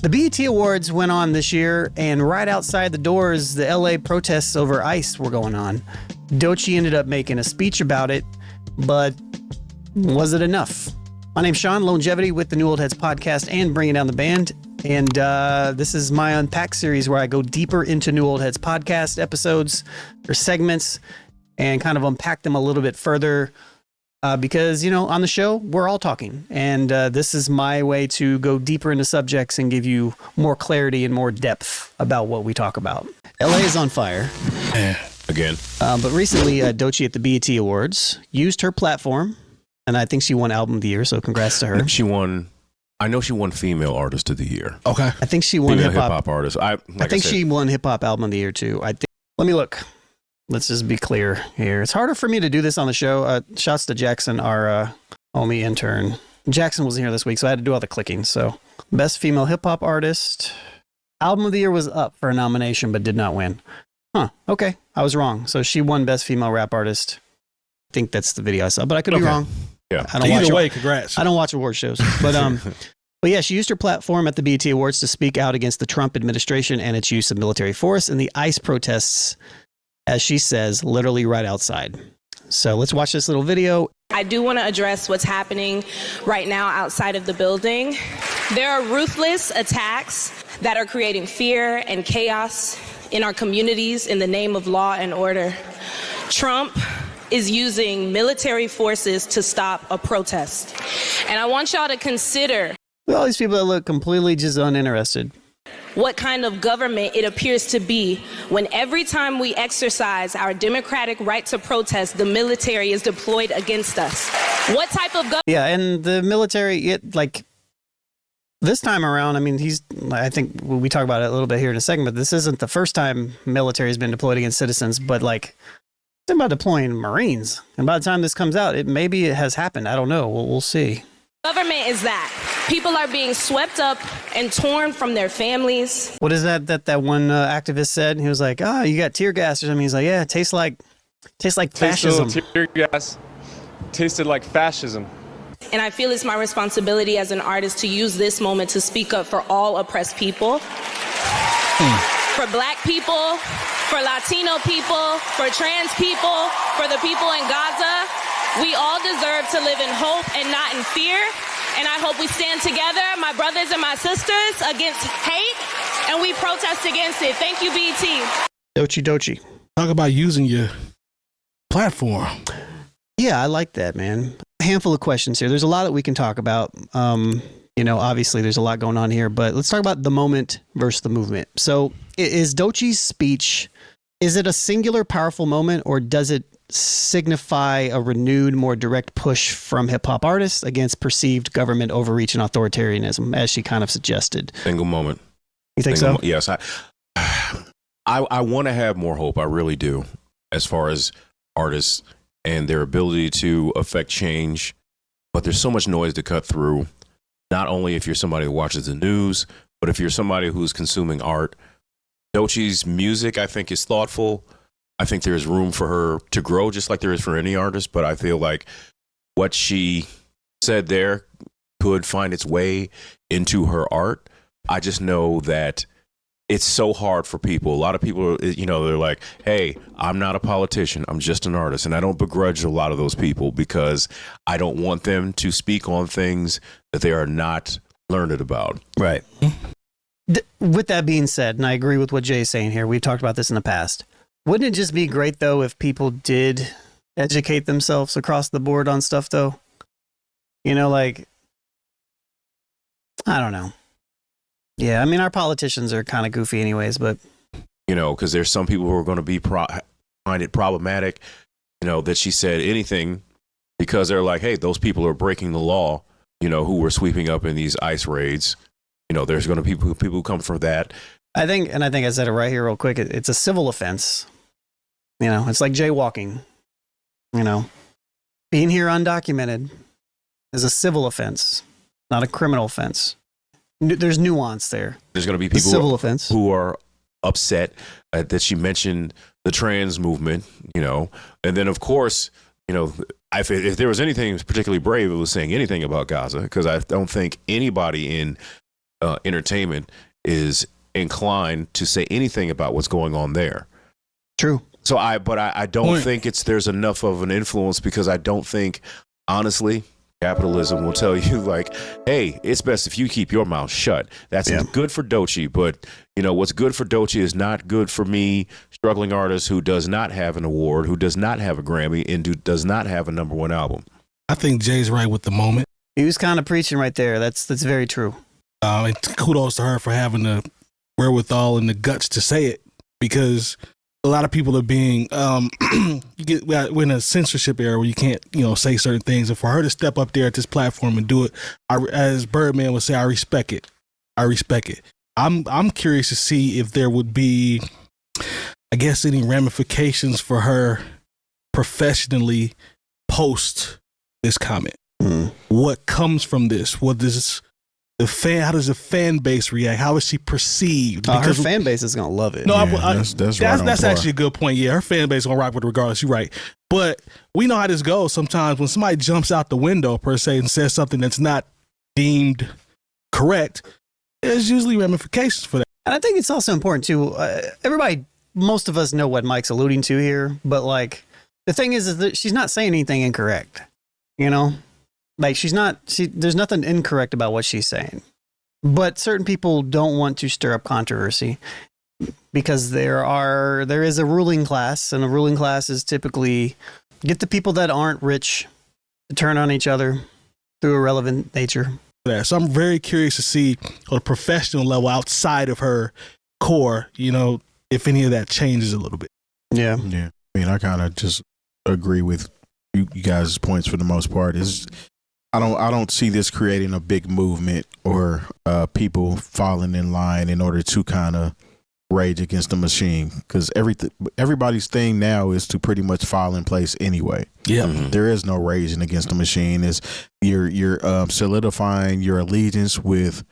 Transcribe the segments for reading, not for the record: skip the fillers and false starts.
The BET Awards went on this year, and right outside the doors, the LA protests over ICE were going on. Doechii ended up making a speech about it, but was it enough? My name's Sean, longevity with the New Old Heads podcast and Bringing Down the Band. And this is my Unpack series where I go deeper into New Old Heads podcast episodes or segments and kind of unpack them a little bit further. Because, you know, on the show, we're all talking. And this is my way to go deeper into subjects and give you more clarity and more depth about what we talk about. LA is on fire. Again. But recently, Doechii at the BET Awards used her platform. And I think she won Album of the Year, so congrats to her. I know she won Female Artist of the Year. Okay. I think she won Hip Hop Artist. I think she won Hip Hop Album of the Year, too. Let me look. Let's just be clear here. It's harder for me to do this on the show. Shouts to Jackson, our homie intern. Jackson wasn't here this week, so I had to do all the clicking. So, Best Female Hip Hop Artist. Album of the Year was up for a nomination, but did not win. Huh. Okay. I was wrong. So, she won Best Female Rap Artist. I think that's the video I saw, but I could be wrong. Yeah. Either way, congrats. I don't watch award shows. But yeah, she used her platform at the BET Awards to speak out against the Trump administration and its use of military force and the ICE protests, as she says, literally right outside. So let's watch this little video. I do want to address what's happening right now outside of the building. There are ruthless attacks that are creating fear and chaos in our communities in the name of law and order. Trump is using military forces to stop a protest. And I want y'all to consider all these people that look completely just uninterested. What kind of government it appears to be when every time we exercise our democratic right to protest, the military is deployed against us. What type of government? Yeah, and the military, this time around, I mean, I think we talk about it a little bit here in a second, but this isn't the first time military has been deployed against citizens, but it's about deploying Marines. And by the time this comes out, maybe it has happened. I don't know. We'll see. Government is that. People are being swept up and torn from their families. What is that one activist said? He was like, you got tear gas or something. He's like, yeah, it tastes like fascism. Tear gas tasted like fascism. And I feel it's my responsibility as an artist to use this moment to speak up for all oppressed people. For Black people, for Latino people, for trans people, for the people in Gaza. We all deserve to live in hope and not in fear. And I hope we stand together, my brothers and my sisters, against hate, and we protest against it. Thank you, BET. Doechii. Talk about using your platform. Yeah, I like that, man. A handful of questions here. There's a lot that we can talk about. Obviously there's a lot going on here, but let's talk about the moment versus the movement. So is Doechii's speech, is it a singular powerful moment, or does it signify a renewed, more direct push from hip hop artists against perceived government overreach and authoritarianism, as she kind of suggested? Single moment. You think so? Yes. I want to have more hope. I really do, as far as artists and their ability to affect change. But there's so much noise to cut through. Not only if you're somebody who watches the news, but if you're somebody who's consuming art. Doechii's music, I think, is thoughtful. I think there's room for her to grow, just like there is for any artist. But I feel like what she said there could find its way into her art. I just know that it's so hard for people. A lot of people, they're like, hey, I'm not a politician. I'm just an artist. And I don't begrudge a lot of those people because I don't want them to speak on things that they are not learned about. Right. With that being said, and I agree with what Jay's saying here, we've talked about this in the past. Wouldn't it just be great, though, if people did educate themselves across the board on stuff, though? I don't know. Yeah, I mean, our politicians are kind of goofy anyways, but... because there's some people who are going to find it problematic, that she said anything because they're like, hey, those people are breaking the law, who were sweeping up in these ICE raids. There's going to be people who come for that. I think I said it right here real quick. It's a civil offense. It's like jaywalking. Being here undocumented is a civil offense, not a criminal offense. There's nuance there. There's going to be people civil offense who are upset that she mentioned the trans movement, and then of course, if there was anything particularly brave, it was saying anything about Gaza, because I don't think anybody in entertainment is inclined to say anything about what's going on there. True. So I don't think there's enough of an influence, because I don't think, honestly, capitalism will tell you like, hey, it's best if you keep your mouth shut. That's good for Doechii, but what's good for Doechii is not good for me, struggling artist who does not have an award, who does not have a Grammy, and who does not have a #1 album. I think Jay's right with the moment. He was kind of preaching right there. That's very true. And kudos to her for having the wherewithal and the guts to say it, because a lot of people are being we're in a censorship era where you can't say certain things, and for her to step up there at this platform and do it, as Birdman would say, I respect it. I'm curious to see if there would be, I guess, any ramifications for her professionally post this comment. What comes from this? What does how does the fan base react? How is she perceived? Because her fan base is gonna love it. No, that's actually a good point. Yeah, her fan base is gonna rock with it regardless. You're right, but we know how this goes. Sometimes when somebody jumps out the window per se and says something that's not deemed correct, there's usually ramifications for that. And I think it's also important too. Most of us know what Mike's alluding to here, but like the thing is that she's not saying anything incorrect. Like there's nothing incorrect about what she's saying, but certain people don't want to stir up controversy because there is a ruling class, and a ruling class is typically get the people that aren't rich to turn on each other through irrelevant nature. So I'm very curious to see on a professional level outside of her core, if any of that changes a little bit. Yeah. I mean, I kind of just agree with you guys' points for the most part. I don't see this creating a big movement or people falling in line in order to kind of rage against the machine, because everybody's thing now is to pretty much fall in place anyway. Yeah, there is no raging against the machine. Is you're solidifying your allegiance with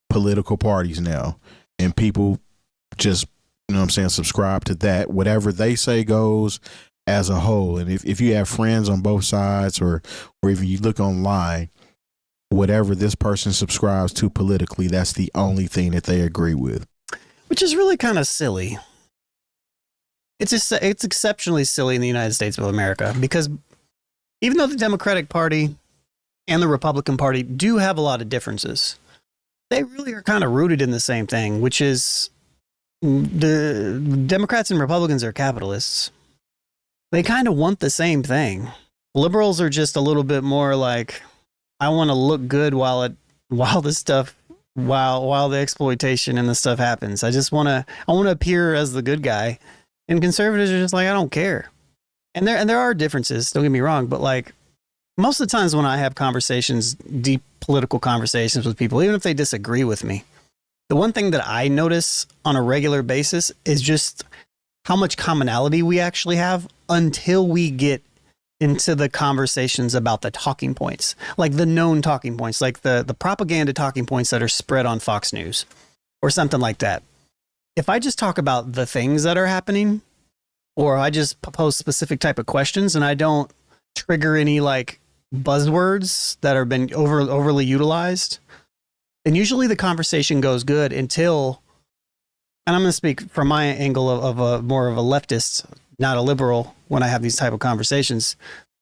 political parties now, and people just subscribe to that. Whatever they say goes as a whole. And if you have friends on both sides, or even you look online, whatever this person subscribes to politically, that's the only thing that they agree with. Which is really kind of silly. It's exceptionally silly in the United States of America, because even though the Democratic Party and the Republican Party do have a lot of differences, they really are kind of rooted in the same thing, which is the Democrats and Republicans are capitalists. They kind of want the same thing. Liberals are just a little bit more like, I want to look good while the exploitation and the stuff happens. I want to appear as the good guy. And conservatives are just like, I don't care. And there are differences, don't get me wrong, but like most of the times when I have conversations, deep political conversations with people, even if they disagree with me, the one thing that I notice on a regular basis is just how much commonality we actually have until we get into the conversations about the talking points, like the known talking points, like the propaganda talking points that are spread on Fox News or something like that. If I just talk about the things that are happening, or I just pose specific type of questions and I don't trigger any like buzzwords that have been overly utilized, then usually the conversation goes good until, and I'm going to speak from my angle of a more of a leftist, not a liberal, when I have these type of conversations.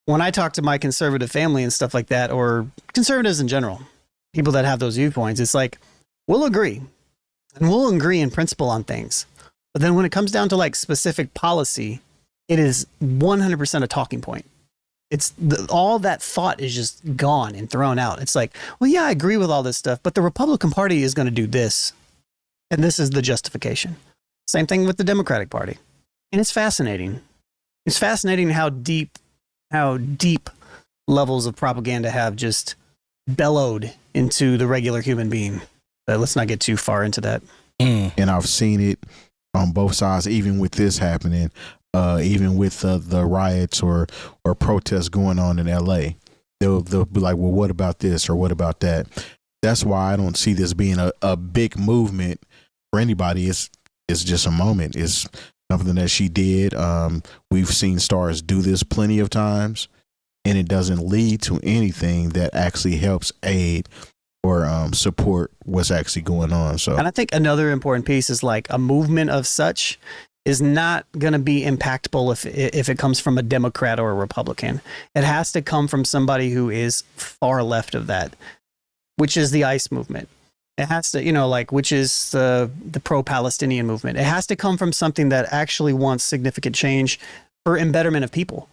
When I talk to my conservative family and stuff like that, or conservatives in general, people that have those viewpoints, it's like, we'll agree. And we'll agree in principle on things. But then when it comes down to like specific policy, it is 100% a talking point. It's all that thought is just gone and thrown out. It's like, well, yeah, I agree with all this stuff, but the Republican Party is going to do this. And this is the justification. Same thing with the Democratic Party. And it's fascinating. It's fascinating how deep levels of propaganda have just bellowed into the regular human being. But let's not get too far into that. And I've seen it on both sides, even with this happening, even with the riots or protests going on in LA. They'll be like, well, what about this or what about that? That's why I don't see this being a big movement for anybody. It's just a moment. It's something that she did. We've seen stars do this plenty of times, and it doesn't lead to anything that actually helps aid or support what's actually going on. So, and I think another important piece is like a movement of such is not going to be impactful if it comes from a Democrat or a Republican. It has to come from somebody who is far left of that, which is the ICE movement. It has to, which is the pro-Palestinian movement. It has to come from something that actually wants significant change for embetterment of people.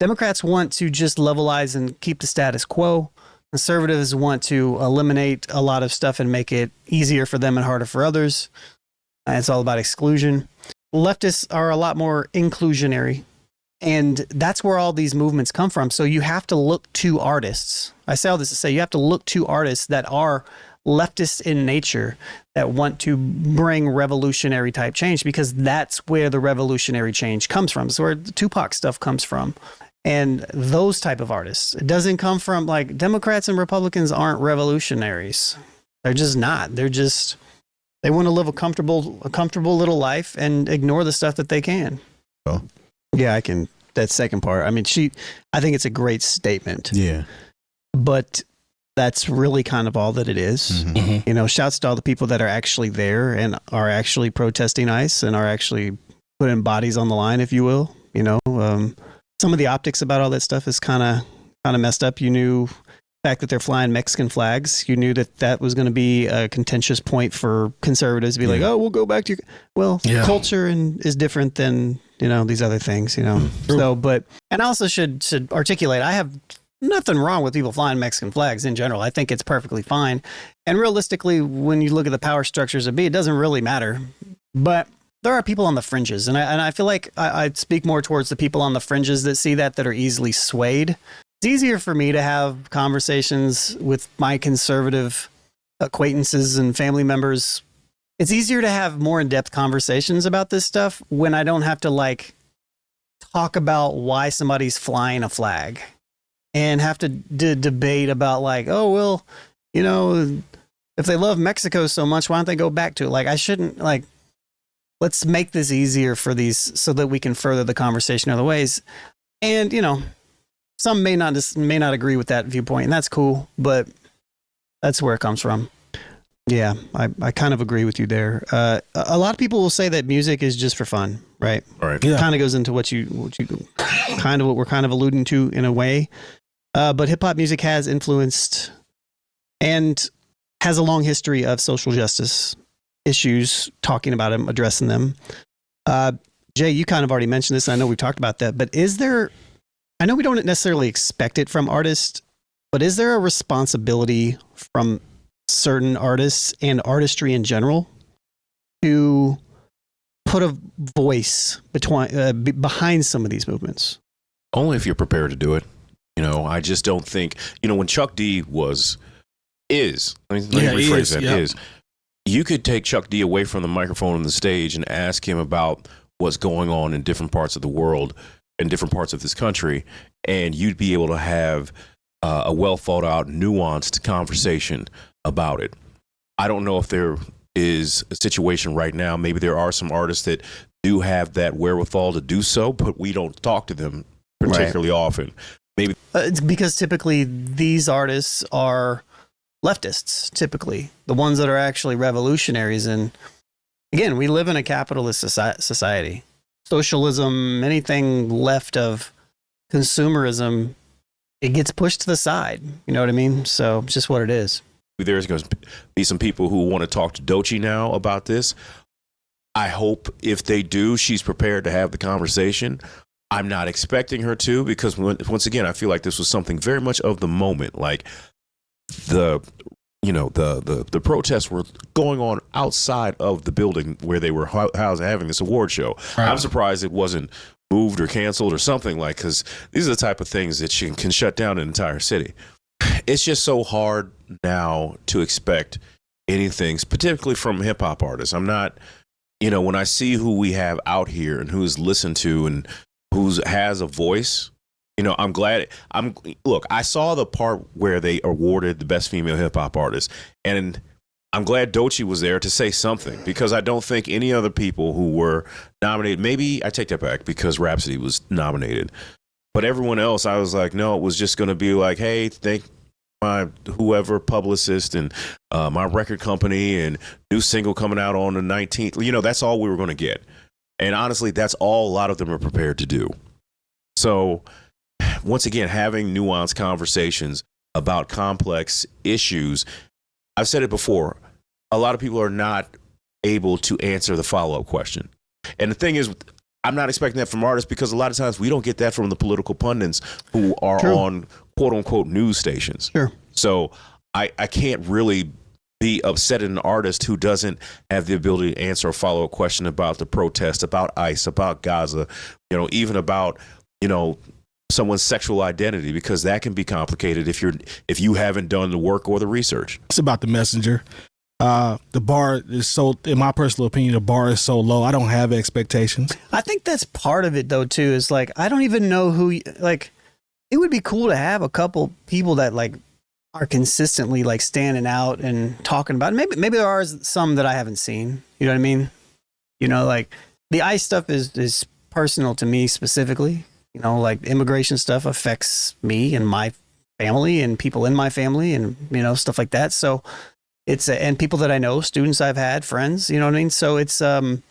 Democrats want to just levelize and keep the status quo. Conservatives want to eliminate a lot of stuff and make it easier for them and harder for others. It's all about exclusion. Leftists are a lot more inclusionary, and that's where all these movements come from. So you have to look to artists. I say all this to say you have to look to artists that are leftist in nature, that want to bring revolutionary type change, because that's where the revolutionary change comes from. It's where the Tupac stuff comes from. And those type of artists, it doesn't come from like Democrats and Republicans aren't revolutionaries. They're just not. They want to live a comfortable little life and ignore the stuff that they can. Oh. Yeah, I can. That second part. I mean, I think it's a great statement. Yeah. But that's really kind of all that it is. Mm-hmm. Shouts to all the people that are actually there and are actually protesting ICE and are actually putting bodies on the line, if you will. Some of the optics about all that stuff is kind of messed up. You knew the fact that they're flying Mexican flags. You knew that was going to be a contentious point for conservatives to be like, oh, we'll go back to culture is different than, these other things, So, and I also should articulate, I have nothing wrong with people flying Mexican flags in general. I think it's perfectly fine. And realistically, when you look at the power structures of it doesn't really matter. But there are people on the fringes, and I feel like I speak more towards the people on the fringes that see that are easily swayed. It's easier for me to have conversations with my conservative acquaintances and family members. It's easier to have more in-depth conversations about this stuff when I don't have to talk about why somebody's flying a flag and have to debate about if they love Mexico so much, why don't they go back to it? I shouldn't let's make this easier for these so that we can further the conversation other ways. And, some may not agree with that viewpoint, and that's cool, but that's where it comes from. Yeah, I kind of agree with you there. A lot of people will say that music is just for fun, right? All right. Yeah. Kind of goes into what we're kind of alluding to in a way. But hip hop music has influenced and has a long history of social justice issues, talking about them, addressing them. Jay, you kind of already mentioned this. I know we've talked about that, but I know we don't necessarily expect it from artists, but is there a responsibility from certain artists and artistry in general to put a voice behind some of these movements? Only if you're prepared to do it. I just don't think, when Chuck D let me rephrase that, is. You could take Chuck D away from the microphone on the stage and ask him about what's going on in different parts of the world and different parts of this country, and you'd be able to have a well thought out, nuanced conversation about it. I don't know if there is a situation right now. Maybe there are some artists that do have that wherewithal to do so, but we don't talk to them particularly often. Maybe it's because typically these artists are leftists, typically the ones that are actually revolutionaries. And again, we live in a capitalist society. Socialism, anything left of consumerism, it gets pushed to the side. You know what I mean? So it's just what it is. There's going to be some people who want to talk to Doechii now about this. I hope if they do, she's prepared to have the conversation. I'm not expecting her to, because once again, I feel like this was something very much of the moment. Like the protests were going on outside of the building where they were having this award show. Right. I'm surprised it wasn't moved or canceled or something, because these are the type of things that can shut down an entire city. It's just so hard now to expect anything, particularly from hip hop artists. I'm not, when I see who we have out here and who's listened to and who has a voice, I'm glad. Look, I saw the part where they awarded the best female hip hop artist, and I'm glad Doechii was there to say something, because I don't think any other people who were nominated, maybe I take that back because Rhapsody was nominated, but everyone else, I was like, no, it was just going to be like, hey, whoever publicist and my record company and new single coming out on the 19th. You know, that's all we were going to get. And honestly, that's all a lot of them are prepared to do. So once again, having nuanced conversations about complex issues, I've said it before, a lot of people are not able to answer the follow-up question. And the thing is, I'm not expecting that from artists because a lot of times we don't get that from the political pundits who are on quote unquote news stations. Sure. So I can't really be upset at an artist who doesn't have the ability to answer a follow-up question about the protest, about ICE, about Gaza, you know, even about, you know, someone's sexual identity, because that can be complicated if you haven't done the work or the research. It's about the messenger. The bar is so, in my personal opinion, the bar is so low. I don't have expectations. I think that's part of it though too, is like, I don't even know who, like, it would be cool to have a couple people that like are consistently like standing out and talking about it. Maybe there are some that I haven't seen, you know what I mean? You know, like the ICE stuff is personal to me specifically, you know, like immigration stuff affects me and my family and people in my family and, you know, stuff like that. So it's and people that I know, students I've had, friends, you know what I mean? So it's something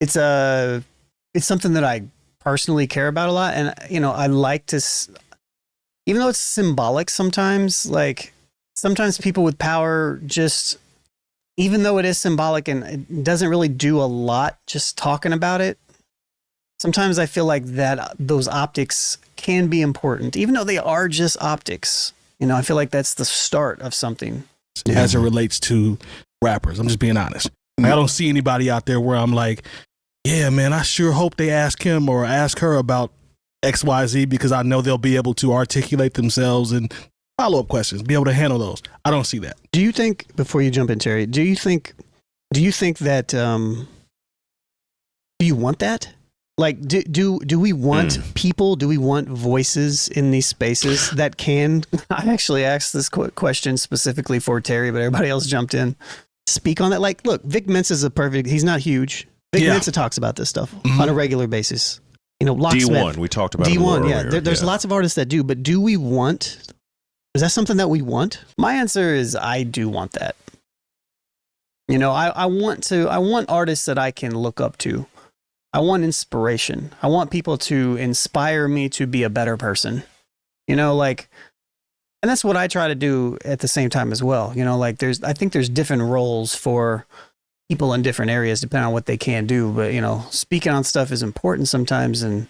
that I personally care about a lot. And, you know, I like to, even though it's symbolic sometimes, like sometimes people with power just, even though it is symbolic and it doesn't really do a lot just talking about it, sometimes I feel like that those optics can be important, even though they are just optics. You know, I feel like that's the start of something. As it relates to rappers, I'm just being honest. Like, I don't see anybody out there where I'm like, yeah, man, I sure hope they ask him or ask her about XYZ, because I know they'll be able to articulate themselves and follow-up questions, be able to handle those. I don't see that. Do you think, before you jump in, Terry, do you think that, do you want that? Like, do we want people, do we want voices in these spaces that can, I actually asked this question specifically for Terry, but everybody else jumped in. Speak on that. Like, look, Vic Mensa is he's not huge. Vic Mensa talks about this stuff on a regular basis. You know, Locksmith. D1, we talked about D1, earlier. There's lots of artists that do, but do we want, is that something that we want? My answer is I do want that. You know, I want artists that I can look up to. I want inspiration. I want people to inspire me to be a better person. You know, like, and that's what I try to do at the same time as well. You know, like I think there's different roles for people in different areas depending on what they can do. But, you know, speaking on stuff is important sometimes. And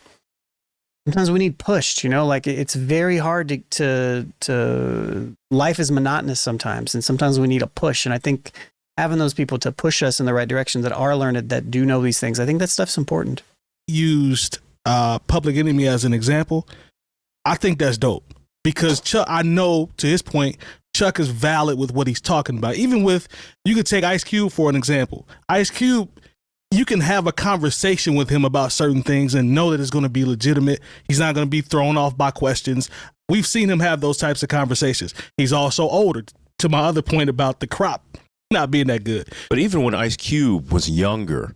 sometimes we need pushed, you know, like it's very hard to life is monotonous sometimes. And sometimes we need a push. And I think having those people to push us in the right direction that are learned, that do know these things, I think that stuff's important. Used Public Enemy as an example. I think that's dope because Chuck, I know to his point, Chuck is valid with what he's talking about. Even with, you could take Ice Cube for an example. Ice Cube, you can have a conversation with him about certain things and know that it's going to be legitimate. He's not going to be thrown off by questions. We've seen him have those types of conversations. He's also older, to my other point about the crop not being that good. But even when Ice Cube was younger,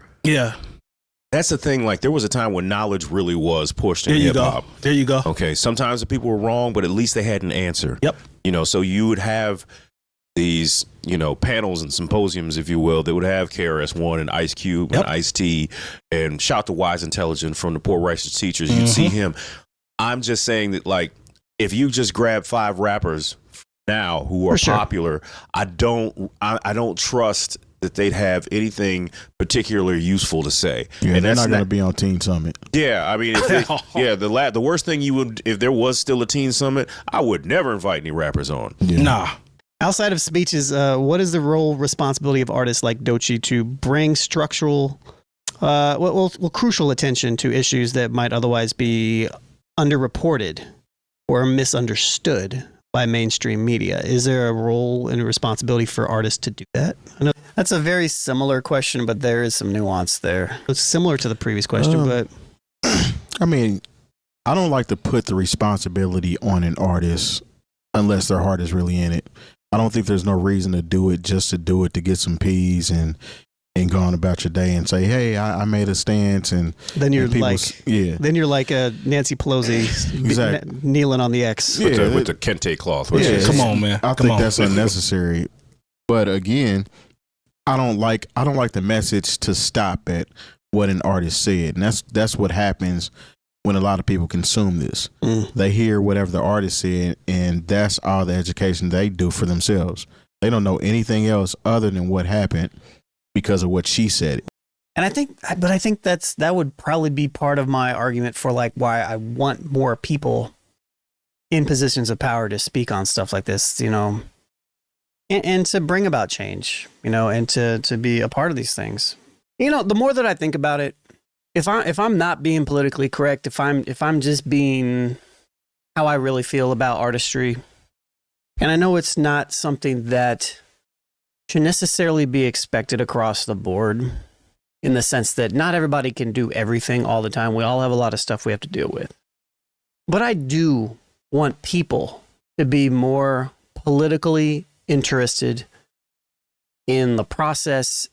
that's the thing. Like, there was a time when knowledge really was pushed in hip hop. There you go. Okay, sometimes the people were wrong, but at least they had an answer. Yep. You know, so you would have these, you know, panels and symposiums, if you will, that would have KRS-One and Ice Cube and Ice-T, and shout to Wise Intelligent from the Poor Righteous Teachers. You'd see him. I'm just saying that, like, if you just grab 5 rappers now who are popular, I don't trust that they'd have anything particularly useful to say. Yeah, and they're not going to be on Teen Summit. Yeah, I mean, the worst thing you would, if there was still a Teen Summit, I would never invite any rappers on. Yeah. Nah. Outside of speeches, what is the role, responsibility of artists like Doechii to bring structural, crucial attention to issues that might otherwise be underreported or misunderstood by mainstream media? Is there a role and a responsibility for artists to do that? I know that's a very similar question, but there is some nuance there. It's similar to the previous question, but I mean, I don't like to put the responsibility on an artist unless their heart is really in it. I don't think there's no reason to do it just to do it to get some P's and and gone about your day and say, hey, I made a stance, and Then you're and people like, Then you're like Nancy Pelosi Exactly. kneeling on the X. with Yeah, the kente cloth. Which Yeah, is, Come on, man. I Come think on. that's unnecessary. But again, I don't like the message to stop at what an artist said, and that's what happens when a lot of people consume this. They hear whatever the artist said, and that's all the education they do for themselves. They don't know anything else other than what happened because of what she said. And I think that would probably be part of my argument for like why I want more people in positions of power to speak on stuff like this, you know, and to bring about change, you know, and to be a part of these things. You know, the more that I think about it, if I'm not being politically correct, if I'm just being how I really feel about artistry, and I know it's not something that should necessarily be expected across the board, in the sense that not everybody can do everything all the time. We all have a lot of stuff we have to deal with. But I do want people to be more politically interested in the process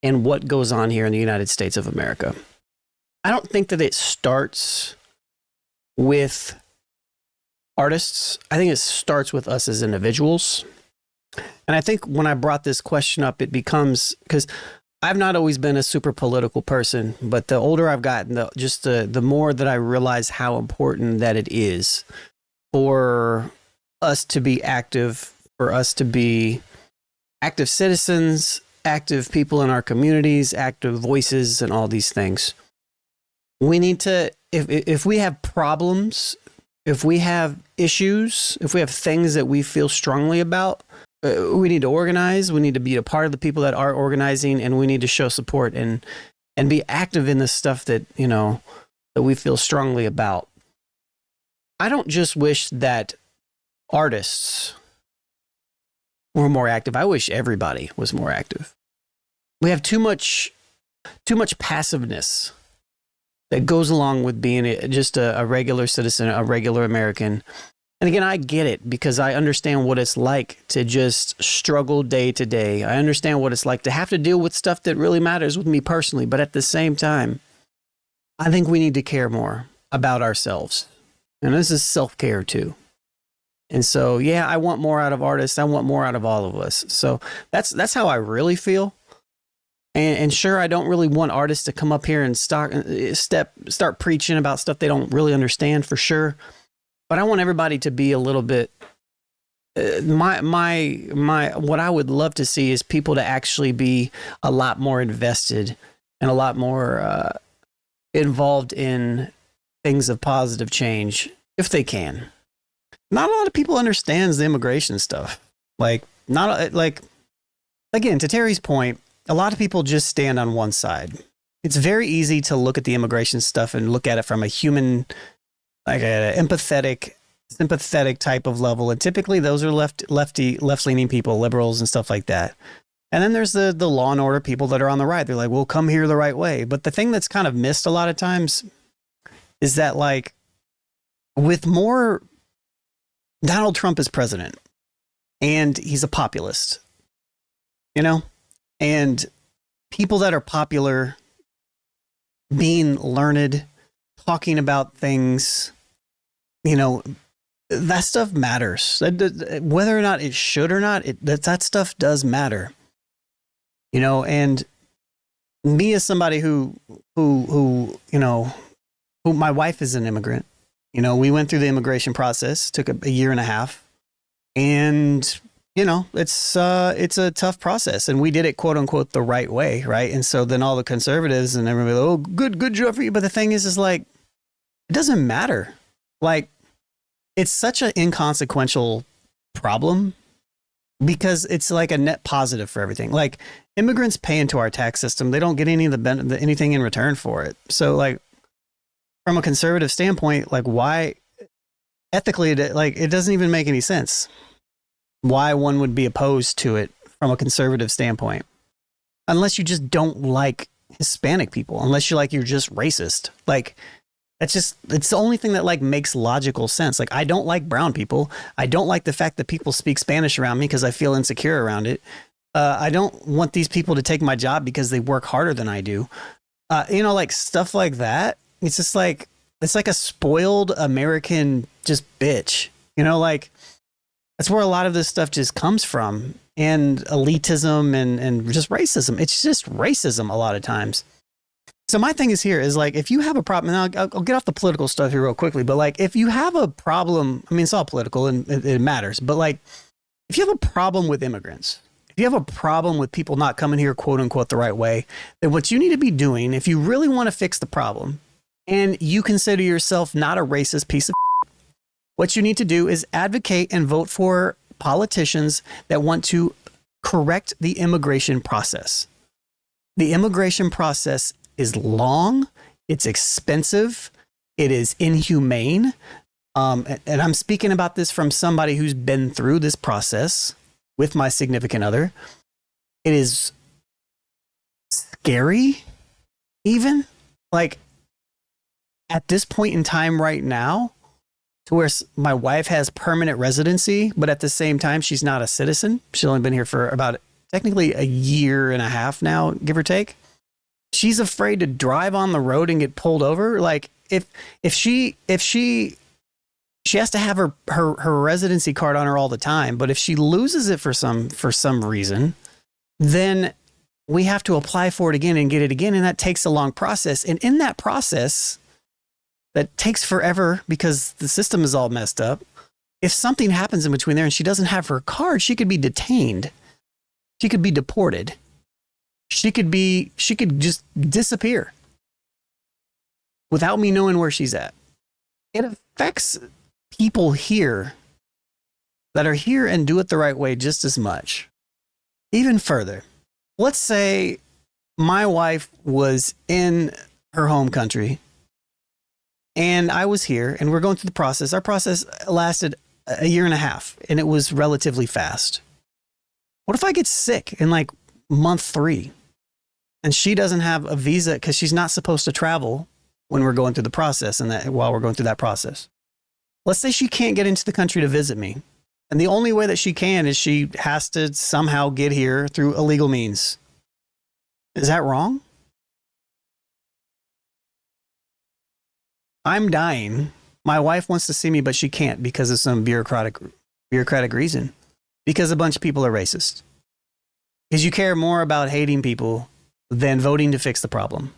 and what goes on here in the United States of America. I don't think that it starts with artists. I think it starts with us as individuals. And I think when I brought this question up, it becomes, because I've not always been a super political person, but the older I've gotten, the more that I realize how important that it is for us to be active, for us to be active citizens, active people in our communities, active voices, and all these things. We need to, if we have problems, if we have issues, if we have things that we feel strongly about, we need to organize. We need to be a part of the people that are organizing, and we need to show support and be active in the stuff that, you know, that we feel strongly about. I don't just wish that artists were more active. I wish everybody was more active. We have too much passiveness that goes along with being just a regular citizen, a regular American. And again, I get it because I understand what it's like to just struggle day to day. I understand what it's like to have to deal with stuff that really matters with me personally. But at the same time, I think we need to care more about ourselves. And this is self-care too. And so, yeah, I want more out of artists. I want more out of all of us. So that's how I really feel. And sure, I don't really want artists to come up here and start preaching about stuff they don't really understand, for sure. But I want everybody to be a little bit. What I would love to see is people to actually be a lot more invested and a lot more involved in things of positive change, if they can. Not a lot of people understands the immigration stuff. Again, to Terry's point, a lot of people just stand on one side. It's very easy to look at the immigration stuff and look at it from a human, like an empathetic, sympathetic type of level. And typically those are left-leaning people, liberals and stuff like that. And then there's the law and order people that are on the right. They're like, well, come here the right way. But the thing that's kind of missed a lot of times is that, like, with more, Donald Trump is president and he's a populist, you know? And people that are popular, being learned, talking about things, you know, that stuff matters. Whether or not it should or not, that stuff does matter. You know, and me as somebody who my wife is an immigrant. You know, we went through the immigration process, took a year and a half, and you know, it's a tough process, and we did it, quote unquote, the right way, right? And so then all the conservatives and everybody, oh, good job for you. But the thing is like, it doesn't matter. Like, it's such an inconsequential problem because it's like a net positive for everything. Like, immigrants pay into our tax system; they don't get anything in return for it. So, like, from a conservative standpoint, like, why ethically, like, it doesn't even make any sense why one would be opposed to it from a conservative standpoint, unless you just don't like Hispanic people, unless you're just racist. Like, it's the only thing that, like, makes logical sense. Like, I don't like brown people. I don't like the fact that people speak Spanish around me because I feel insecure around it. I don't want these people to take my job because they work harder than I do. Like stuff like that. It's just like, it's like a spoiled American just bitch, like that's where a lot of this stuff just comes from, and elitism and just racism. It's just racism a lot of times. So my thing is like, if you have a problem, and I'll get off the political stuff here real quickly, but like, if you have a problem, I mean, it's all political and it matters, but like, if you have a problem with immigrants, if you have a problem with people not coming here, quote unquote, the right way, then what you need to be doing, if you really want to fix the problem, and you consider yourself not a racist piece of shit, what you need to do is advocate and vote for politicians that want to correct the immigration process. The immigration process is long, it's expensive, it is inhumane. And I'm speaking about this from somebody who's been through this process with my significant other. It is scary, even like at this point in time right now, to where my wife has permanent residency, but at the same time, she's not a citizen. She's only been here for about technically a year and a half now, give or take. She's afraid to drive on the road and get pulled over. Like if she has to have her residency card on her all the time, but if she loses it for some reason, then we have to apply for it again and get it again. And that takes a long process. And in that process, that takes forever because the system is all messed up. If something happens in between there and she doesn't have her card, she could be detained. She could be deported. She could just disappear without me knowing where she's at. It affects people here that are here and do it the right way just as much. Even further, let's say my wife was in her home country and I was here and we're going through the process. Our process lasted a year and a half and it was relatively fast. What if I get sick in like month 3 and she doesn't have a visa because she's not supposed to travel when we're going through the process and that while we're going through that process? Let's say she can't get into the country to visit me. And the only way that she can is she has to somehow get here through illegal means. Is that wrong? I'm dying. My wife wants to see me, but she can't because of some bureaucratic reason. Because a bunch of people are racist. Because you care more about hating people than voting to fix the problem.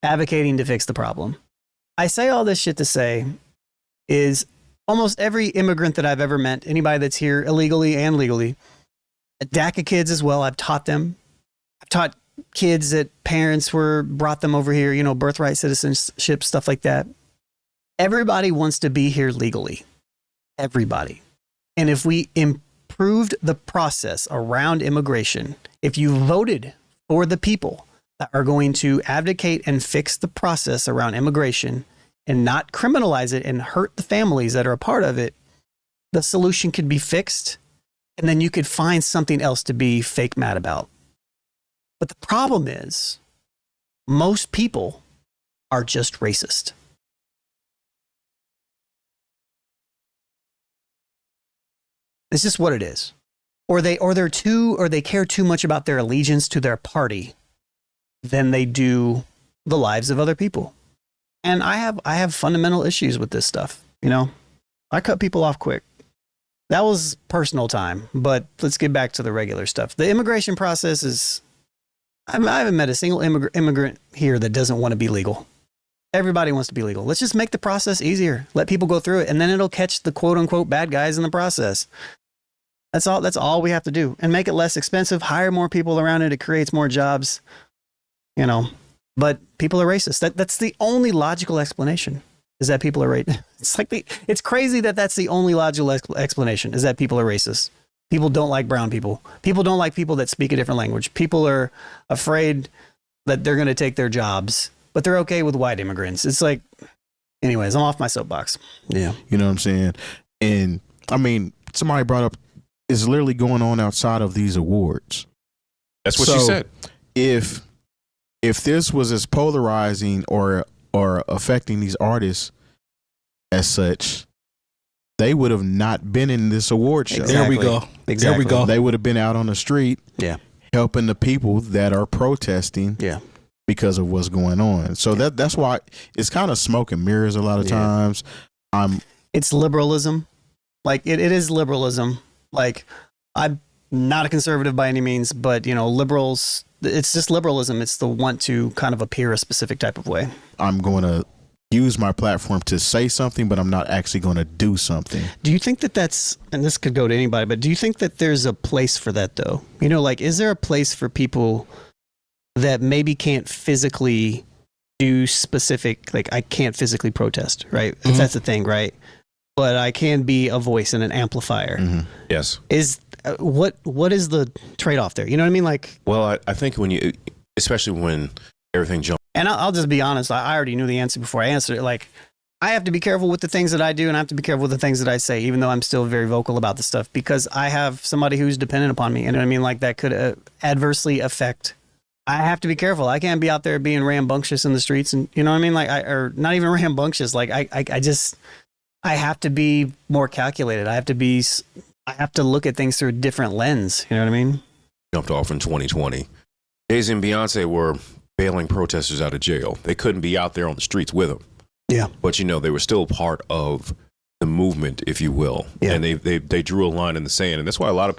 Advocating to fix the problem. I say all this shit to say is almost every immigrant that I've ever met, anybody that's here illegally and legally, DACA kids as well, I've taught them. I've taught kids that parents brought them over here, birthright citizenship, stuff like that. Everybody wants to be here legally. Everybody. And if we improved the process around immigration, if you voted for the people that are going to advocate and fix the process around immigration and not criminalize it and hurt the families that are a part of it, the solution could be fixed, and then you could find something else to be fake mad about. But the problem is, most people are just racist. It's just what it is. Or they care too much about their allegiance to their party than they do the lives of other people. And I have fundamental issues with this stuff. I cut people off quick. That was personal time, but let's get back to the regular stuff. The immigration process is, I haven't met a single immigrant here that doesn't want to be legal. Everybody wants to be legal. Let's just make the process easier. Let people go through it, and then it'll catch the quote unquote bad guys in the process. That's all we have to do, and make it less expensive. Hire more people around it. It creates more jobs. But people are racist. That's the only logical explanation, is that people are racist. It's crazy that that's the only logical explanation, is that people are racist. People don't like brown people. People don't like people that speak a different language. People are afraid that they're going to take their jobs, but they're okay with white immigrants. It's like, anyways, I'm off my soapbox. Yeah. You know what I'm saying? And I mean, somebody brought up, it's literally going on outside of these awards. That's what she said. If this was as polarizing or affecting these artists as such, they would have not been in this award show. Exactly. There we go. Exactly. There we go. They would have been out on the street Yeah. helping the people that are protesting Yeah. because of what's going on. So that's why it's kind of smoke and mirrors a lot of times. It's liberalism. Like it is liberalism. Like I'm not a conservative by any means, but liberals, it's just liberalism. It's the want to kind of appear a specific type of way. I'm going to use my platform to say something, but I'm not actually going to do something. Do you think that that's, and this could go to anybody, but do you think that there's a place for that though? Like, is there a place for people that maybe can't physically do specific, like I can't physically protest, right? If that's the thing, right? But I can be a voice and an amplifier. Mm-hmm. Yes. Is what is the trade-off there? You know what I mean? Like, Well, I think especially when everything jumps. and I'll just be honest. I already knew the answer before I answered it. Like, I have to be careful with the things that I do, and I have to be careful with the things that I say, even though I'm still very vocal about this stuff, because I have somebody who's dependent upon me. You know what I mean? Like that could adversely affect. I have to be careful. I can't be out there being rambunctious in the streets, and you know what I mean? Like, or not even rambunctious. Like I have to be more calculated. I have to look at things through a different lens. You know what I mean? Jumped off in 2020. Jay-Z and Beyonce were bailing protesters out of jail. They couldn't be out there on the streets with them. Yeah. But, they were still part of the movement, if you will. Yeah. And they drew a line in the sand. And that's why a lot of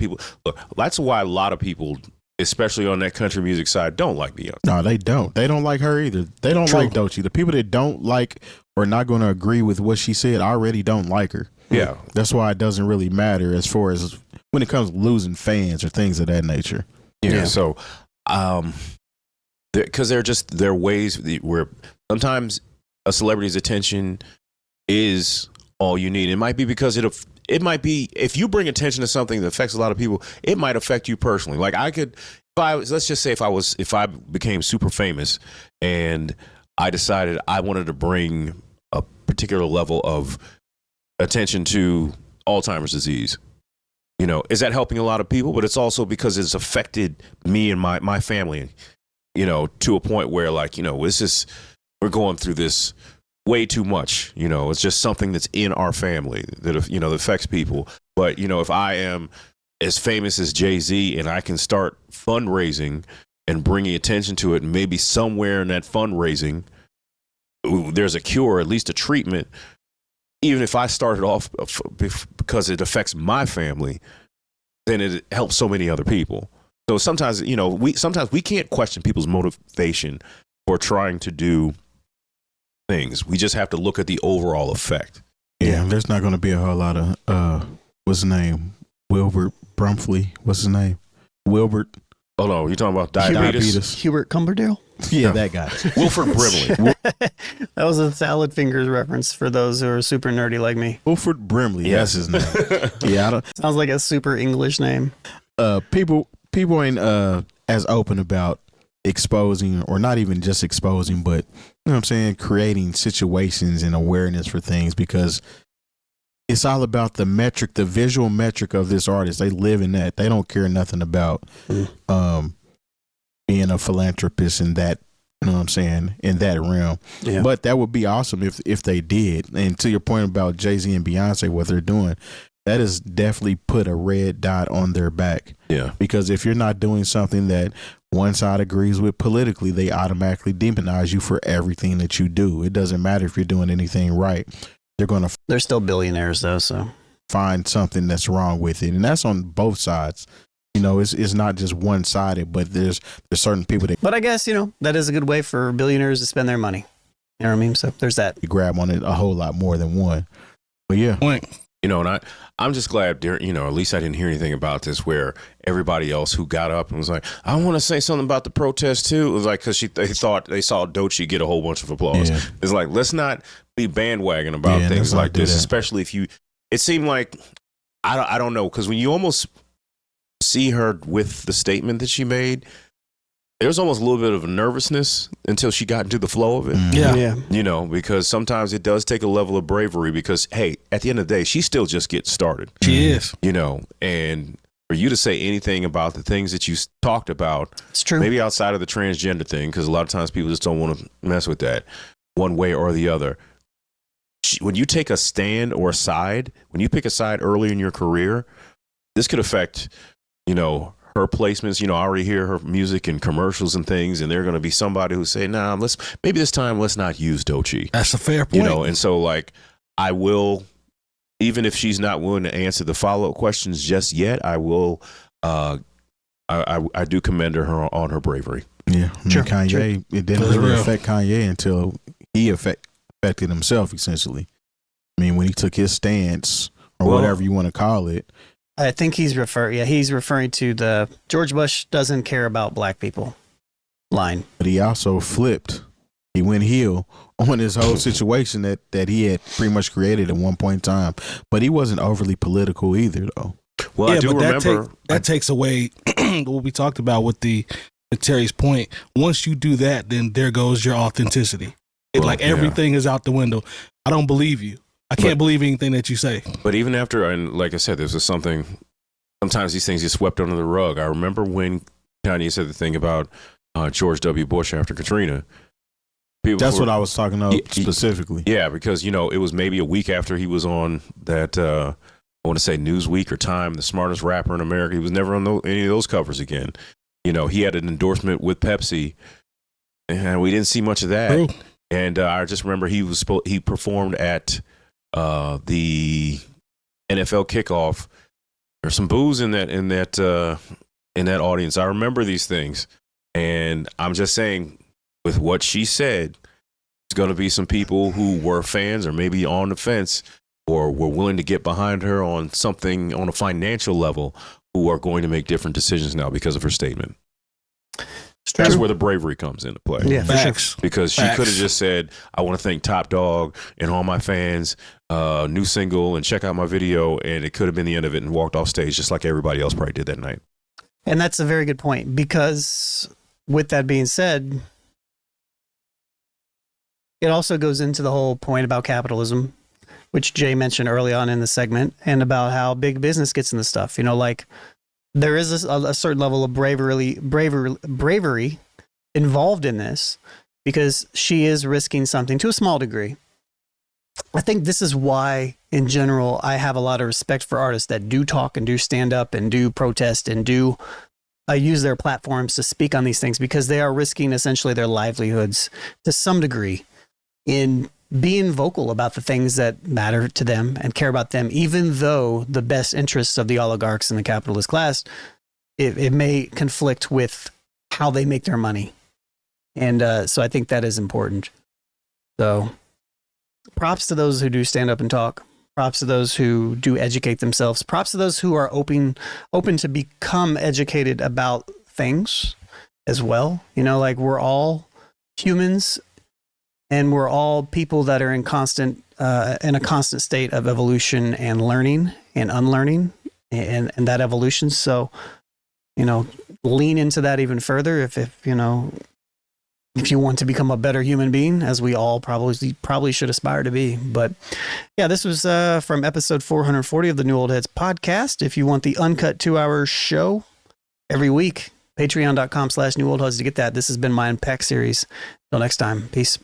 people, especially on that country music side, don't like Beyonce. No, they don't. They don't like her either. They don't True. like Doechii. The people that don't like or not going to agree with what she said already don't like her. Yeah. That's why it doesn't really matter as far as when it comes to losing fans or things of that nature. Yeah. So, because they're ways where sometimes a celebrity's attention is all you need. It might be because it might be, if you bring attention to something that affects a lot of people, it might affect you personally. Like let's just say if I became super famous and I decided I wanted to bring a particular level of attention to Alzheimer's disease, is that helping a lot of people? But it's also because it's affected me and my family, to a point where we're going through this way too much. It's just something that's in our family that affects people. But if I am as famous as Jay-Z and I can start fundraising and bringing attention to it, and maybe somewhere in that fundraising there's a cure, at least a treatment, even if I started off because it affects my family, then it helps so many other people. So sometimes we can't question people's motivation for trying to do things. We just have to look at the overall effect. Yeah, there's not going to be a whole lot of what's his name? Wilbert Brumfley. What's his name? Wilbert. Oh no, you're talking about diabetes. Hubert Cumberdale? Yeah, that guy. Wilford Brimley. That was a Salad Fingers reference for those who are super nerdy like me. Wilford Brimley. That's his name. Yeah, sounds like a super English name. People ain't as open about exposing, or not even just exposing, but you know what I'm saying, creating situations and awareness for things, because it's all about the metric, the visual metric of this artist. They live in that. They don't care nothing about being a philanthropist in that, you know what I'm saying, in that realm. Yeah. But that would be awesome if they did. And to your point about Jay-Z and Beyonce, what they're doing, that is definitely put a red dot on their back. Yeah. Because if you're not doing something that one side agrees with politically, they automatically demonize you for everything that you do. It doesn't matter if you're doing anything right. They're still billionaires though, so find something that's wrong with it. And that's on both sides. It's not just one sided, but there's certain people that. But I guess, that is a good way for billionaires to spend their money. You know what I mean? So there's that. You grab on it a whole lot more than one. But yeah. And I'm just glad, at least I didn't hear anything about this where everybody else who got up and was like, I want to say something about the protest too. It was like, because they thought they saw Doechii get a whole bunch of applause. Yeah. It's like, let's not be bandwagon about things like this, especially if it seemed like, I don't know, because when you almost see her with the statement that she made, there was almost a little bit of a nervousness until she got into the flow of it. Yeah. Because sometimes it does take a level of bravery because, hey, at the end of the day, she's still just getting started. She is. And for you to say anything about the things that you talked about, it's true. Maybe outside of the transgender thing, because a lot of times people just don't want to mess with that one way or the other. When you take a stand or a side, when you pick a side early in your career, this could affect, her placements, I already hear her music in commercials and things, and they're going to be somebody who say, nah, maybe this time let's not use Doechii. That's a fair point. And so like I will, even if she's not willing to answer the follow-up questions just yet, I will, I do commend her on her bravery. Yeah. Sure, Kanye, sure. it didn't really affect Kanye until he affected himself, essentially. I mean, when he took his stance or whatever you want to call it. I think he's referring to the George Bush doesn't care about black people line. But he also flipped. He went heel on this whole situation that he had pretty much created at one point in time. But he wasn't overly political either, though. Well, I do remember that takes away what we talked about with Terry's point. Once you do that, then there goes your authenticity. Everything is out the window. I don't believe you. I can't believe anything that you say. But even after, and like I said, this is something, sometimes these things get swept under the rug. I remember when Kanye said the thing about George W. Bush after Katrina. That's what I was talking about specifically. Yeah, because, it was maybe a week after he was on that, I want to say Newsweek or Time, the smartest rapper in America. He was never on any of those covers again. He had an endorsement with Pepsi, and we didn't see much of that. True. And I just remember he performed at the NFL kickoff. There's some booze in that audience. I remember these things, and I'm just saying, with what she said, there's going to be some people who were fans or maybe on the fence or were willing to get behind her on something on a financial level who are going to make different decisions now because of her statement. That's where the bravery comes into play. Yeah, Facts. Because she could have just said, I want to thank Top Dog and all my fans, new single, and check out my video, and it could have been the end of it and walked off stage just like everybody else probably did that night. And that's a very good point, because with that being said, it also goes into the whole point about capitalism, which Jay mentioned early on in the segment, and about how big business gets in the stuff. There is a certain level of bravery involved in this, because she is risking something to a small degree. I think this is why, in general, I have a lot of respect for artists that do talk and do stand up and do protest and do use their platforms to speak on these things, because they are risking essentially their livelihoods to some degree in being vocal about the things that matter to them and care about them, even though the best interests of the oligarchs and the capitalist class, it may conflict with how they make their money. And so I think that is important. So props to those who do stand up and talk. Props to those who do educate themselves. Props to those who are open to become educated about things as well. We're all humans, and we're all people that are in a constant state of evolution and learning and unlearning and that evolution. So, lean into that even further if you want to become a better human being, as we all probably should aspire to be. But yeah, this was from episode 440 of the New Old Heads podcast. If you want the uncut 2-hour show every week, patreon.com/newoldheads to get that. This has been my Unpack series. Until next time, peace.